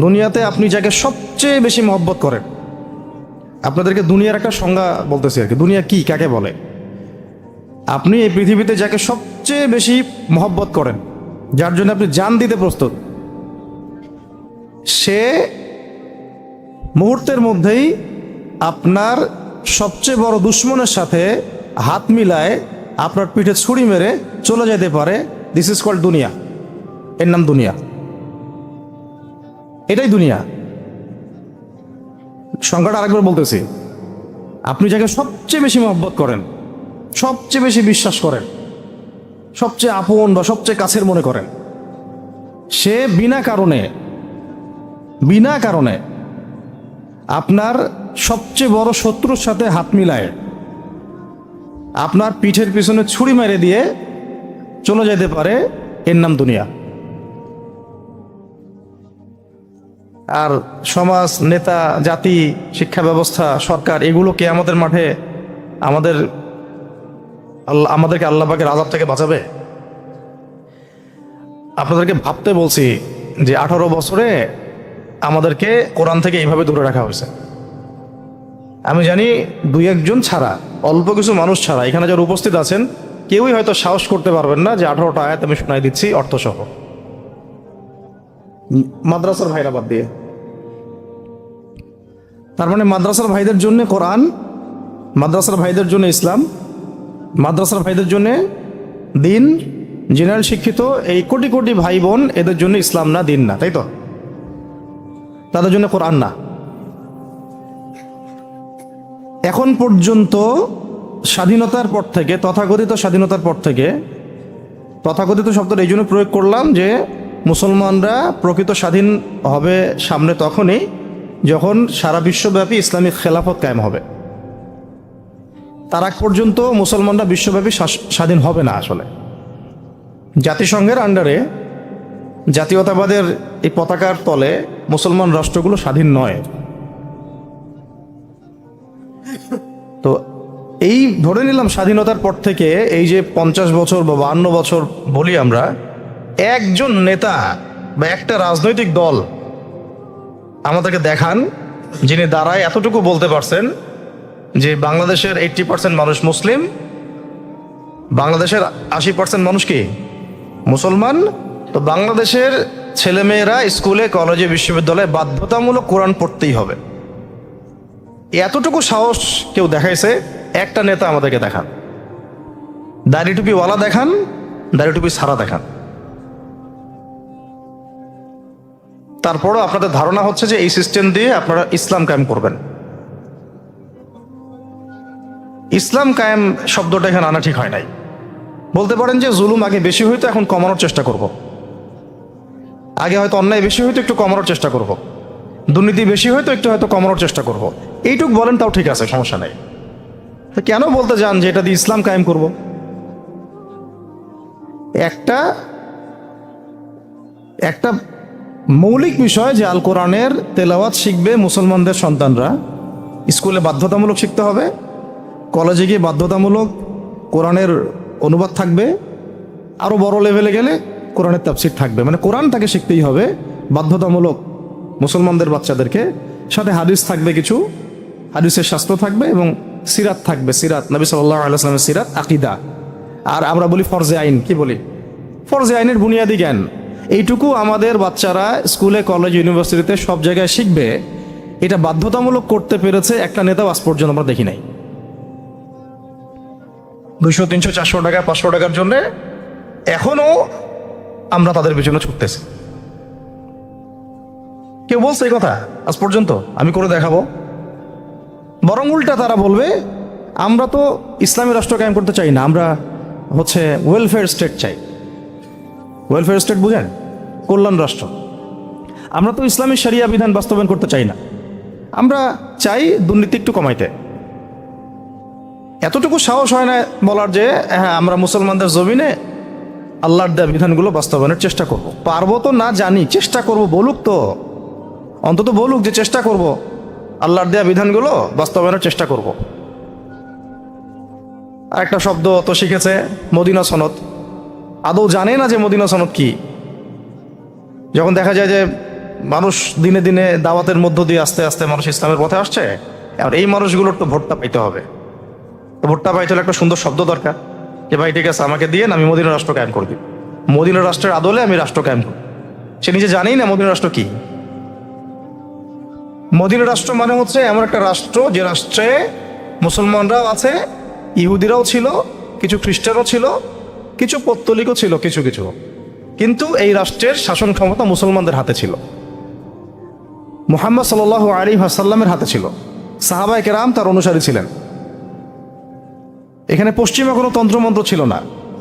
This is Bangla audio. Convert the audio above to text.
দুনিয়াতে আপনি যাকে সবচেয়ে বেশি মহব্বত করেন, আপনাদেরকে দুনিয়ার একটা সংজ্ঞা বলতেছি আর কি, দুনিয়া কি কাকে বলে। আপনি এই পৃথিবীতে যাকে সবচেয়ে বেশি মহব্বত করেন, যার জন্য আপনি জান দিতে প্রস্তুত, সে মুহূর্তের মধ্যেই আপনার সবচেয়ে বড় দুশ্মনের সাথে হাত মিলায় আপনার পিঠে ছুরি মেরে চলে যেতে পারে। দিস ইজ কল্ড দুনিয়া। এর নাম দুনিয়া। এটাই দুনিয়া। সংখ্যাটা আরেকবার বলতেছি, আপনি যাকে সবচেয়ে বেশি মহব্বত করেন, সবচেয়ে বেশি বিশ্বাস করেন, সবচেয়ে আপন বা সবচেয়ে কাছের মনে করেন, সে বিনা কারণে আপনার সবচেয়ে বড় শত্রুর সাথে হাত মিলায় আপনার পিঠের পিছনে ছুরি মেরে দিয়ে চলে যেতে পারে। এর নাম দুনিয়া। আর সমাজ, নেতা, জাতি, শিক্ষা ব্যবস্থা, সরকার, এগুলোকে আমাদের মাঠে আমাদেরকে আল্লাহ পাকের আযাব থেকে বাঁচাবে? আপনাদেরকে ভাবতে বলছি যে 18 বছরে আমাদেরকে কোরআন থেকে এইভাবে দূরে রাখা হয়েছে। আমি জানি 2-1 জন ছাড়া, অল্প কিছু মানুষ ছাড়া এখানে যারা উপস্থিত আছেন কেউই হয়তো সাহস করতে পারবেন না যে 18টা আয়াত আমি শোনাই দিচ্ছি অর্থসহ, মাদ্রাসার ভাইরা বাদ দিয়ে। তার মানে মাদ্রাসার ভাইদের জন্য কোরআন, মাদ্রাসার ভাইদের জন্য ইসলাম, মাদ্রাসার ভাইদের জন্য দিন, জেনারেল শিক্ষিত এই কোটি কোটি ভাই বোন, এদের জন্য ইসলাম না, দিন না, তাই তো? তাদের জন্য কোরআন না। এখন পর্যন্ত স্বাধীনতার পর থেকে, তথাকথিত স্বাধীনতার পর থেকে, তথাকথিত শব্দটা এই জন্য প্রয়োগ করলাম যে মুসলমানরা প্রকৃত স্বাধীন হবে সামনে তখনই যখন সারা বিশ্বব্যাপী ইসলামিক খেলাফত কায়েম হবে। তার আগ পর্যন্ত মুসলমানরা বিশ্বব্যাপী স্বাধীন হবে না। আসলে জাতিসংঘের আন্ডারে জাতীয়তাবাদের এই পতাকার তলে মুসলমান রাষ্ট্রগুলো স্বাধীন নয়। তো এই ধরে নিলাম স্বাধীনতার পর থেকে এই যে 50 বছর বা 52 বছর বলি আমরা, একজন নেতা বা একটা রাজনৈতিক দল আমাদেরকে দেখান যিনি দাঁড়ায় এতটুকু বলতে পারছেন যে বাংলাদেশের 80% মানুষ মুসলিম, বাংলাদেশের 80% মানুষ কি মুসলমান। তো বাংলাদেশের ছেলেমেয়েরা স্কুলে, কলেজে, বিশ্ববিদ্যালয়ে বাধ্যতামূলক কোরআন পড়তেই হবে। এতটুকু সাহস কেউ দেখাইছে? একটা নেতা আমাদেরকে দেখান। দাড়ি টুপিওয়ালা দেখান, দাড়ি টুপি ছাড়া দেখান। তারপরও আপনাদের ধারণা হচ্ছে যে এই সিস্টেম দিয়ে আপনারা ইসলাম কায়েম করবেন। ইসলাম কায়েম শব্দটা এখানে আনা ঠিক হয় নাই। বলতে পারেন যে জুলুম আগে বেশি হইতো, এখন কমানোর চেষ্টা করব। আগে হয়তো অন্যায় বেশি হইতো, একটু কমানোর চেষ্টা করব। দুর্নীতি বেশি হয়তো, একটু হয়তো কমানোর চেষ্টা করব। এইটুক বলেন, তাও ঠিক আছে, সমস্যা নেই। তো কেন বলতে যান যে এটা দিয়ে ইসলাম কায়েম করব? একটা মৌলিক বিষয় যে আল কোরআনের তেলাওয়াত শিখবে মুসলমানদের সন্তানরা, স্কুলে বাধ্যতামূলক শিখতে হবে, কলেজে গিয়ে বাধ্যতামূলক কোরআনের অনুবাদ থাকবে, আরও বড় লেভেলে গেলে কোরআনের তাফসীর থাকবে। মানে কোরআন তাকে শিখতেই হবে বাধ্যতামূলক মুসলমানদের বাচ্চাদেরকে। সাথে হাদিস থাকবে, কিছু হাদিসের শাস্ত্র থাকবে, এবং সিরাত থাকবে, সিরাত নবী সাল্লাল্লাহু আলাইহি ওয়াসাল্লামের সিরাত, আকীদা। আর আমরা বলি ফরজে আইন, কি বলি? ফরজে আইনের বুনিয়াদি জ্ঞান। এইটুকু আমাদের বাচ্চারা স্কুলে, কলেজ, ইউনিভার্সিটিতে সব জায়গায় শিখবে। এটা বাধ্যতামূলক করতে পেরেছে একটা নেতাও আজ পর্যন্ত আমরা দেখি নাই। 200, 300, 400 টাকা, 500 টাকার জন্য এখনো আমরা তাদের পিছনে ছুটতেছি। কেউ বলছে এই কথা আজ পর্যন্ত? আমি করে দেখাবো। বরং উল্টা তারা বলবে আমরা তো ইসলামী রাষ্ট্র কায়েম করতে চাই না, আমরা হচ্ছে ওয়েলফেয়ার স্টেট চাই। ওয়েলফেয়ার স্টেট বুঝেন? কল্যাণ রাষ্ট্র। আমরা তো ইসলামী শরিয়া বিধান বাস্তবায়ন করতে চাই না, আমরা চাই দুর্নীতি একটু কমাইতে। এতটুকু সাহস হয় না বলার যে হ্যাঁ আমরা মুসলমানদের জমিনে আল্লাহর দেয়া বিধানগুলো বাস্তবায়নের চেষ্টা করব। পারবো তো না জানি, চেষ্টা করব। বলুক তো, অন্তত বলুক যে চেষ্টা করব, আল্লাহর দেয়া বিধানগুলো বাস্তবায়নের চেষ্টা করব। আর একটা শব্দ তো শিখেছে, মদিনা সনদ। আদৌ জানে না যে মদিনা সনদ কি। যখন দেখা যায় যে মানুষ দিনে দিনে দাওয়াতের মধ্য দিয়ে আস্তে আস্তে মানুষ ইসলামের পথে আসছে। আর এই মানুষগুলোর তো ভোটটা পাইতে হবে। তো ভোটটা পাইতে হলে একটা সুন্দর শব্দ দরকার, যে ভাই ঠিক আছে আমাকে দিয়ে আমি মদিনা রাষ্ট্র কায়েম করে দিই, মদিনা রাষ্ট্রের আদলে আমি রাষ্ট্র কায়েম করি। সে নিজে জানেই না মদিনা রাষ্ট্র কি। মদিনা রাষ্ট্র মানে হচ্ছে এমন একটা রাষ্ট্র যে রাষ্ট্রে মুসলমানরাও আছে, ইহুদিরাও ছিল, কিছু খ্রিস্টানও ছিল, কিছু পৌত্তলিকও ছিল, কিছু কিছু, কিন্তু এই রাষ্ট্রের শাসন ক্ষমতা মুসলমানদের হাতে ছিল, মুহাম্মদ সাল্লাল্লাহু আলাইহি ওয়াসাল্লামের হাতে ছিল, সাহাবায়ে কেরাম তার অনুসারী ছিলেন। এখানে পশ্চিমা কোনো তন্ত্রমন্ত্র ছিল না।